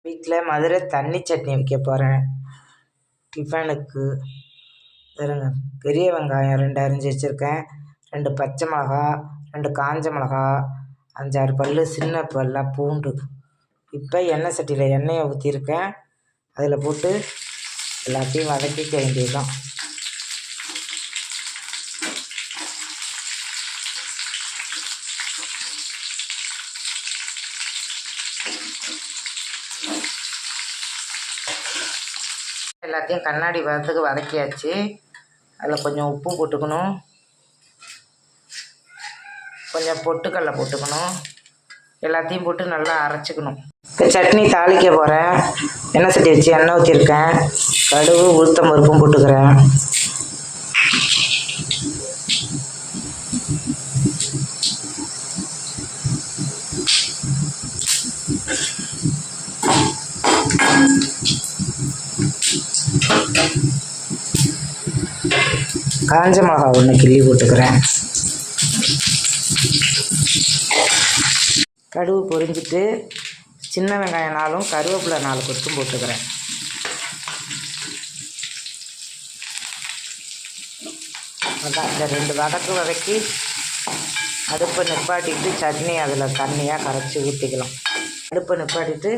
வீட்டில் மதுரை தண்ணி சட்னி வைக்க போகிறேன். டிஃபனுக்கு பாருங்க, பெரிய வெங்காயம் 2 அரிஞ்சு வச்சுருக்கேன், 2 பச்சை மிளகா, 2 காஞ்ச மிளகா, 5-6 பல் சின்ன பல்லாக பூண்டு. இப்போ எண்ணெய் சட்டியில் எண்ணெயை ஊற்றிருக்கேன். அதில் போட்டு எல்லாத்தையும் வதக்கிக்க வேண்டியதுதான். எல்லாத்தையும் கண்ணாடி பதத்துக்கு வதக்கியாச்சு. அதில் கொஞ்சம் உப்பு போட்டுக்கணும், கொஞ்சம் பொட்டுக்கடலை போட்டுக்கணும், எல்லாத்தையும் போட்டு நல்லா அரைச்சிக்கணும். இப்போ சட்னி தாளிக்க போகிறேன். எண்ணெய் சட்டி வச்சு எண்ணெய் ஊற்றிருக்கேன். கடுகு உளுத்தம் பருப்பும் போட்டுக்கிறேன். காஞ்ச மிளகா 1 கிள்ளி போட்டுக்கிறேன். கடுகு பொரிஞ்சிட்டு சின்ன வெங்காயம் 4, கருவேப்பிலை 4 கொத்தும் போட்டுக்கிறேன். அதான் இந்த 2 வதக்கி அடுப்பை நிப்பாட்டிட்டு சட்னி அதில் தண்ணியாக கரைச்சி ஊற்றிக்கலாம். அடுப்பை நிப்பாட்டிட்டு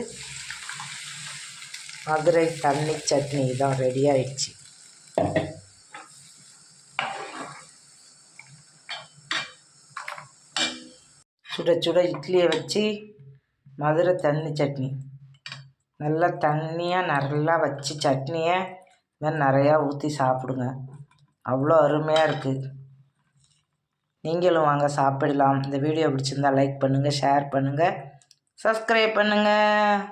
மதுரை தண்ணி சட்னி தான் ரெடி ஆயிடுச்சு. சுட சுட இட்லியை வச்சு மதுரை தண்ணி சட்னி நல்லா தண்ணியாக நல்லா வச்சு சட்னியை மாதிரி நிறையா ஊற்றி சாப்பிடுங்க. அவ்வளோ அருமையாக இருக்குது. நீங்களும் வாங்க சாப்பிடலாம். இந்த வீடியோ பிடிச்சிருந்தா லைக் பண்ணுங்கள், ஷேர் பண்ணுங்கள், சப்ஸ்கிரைப் பண்ணுங்கள்.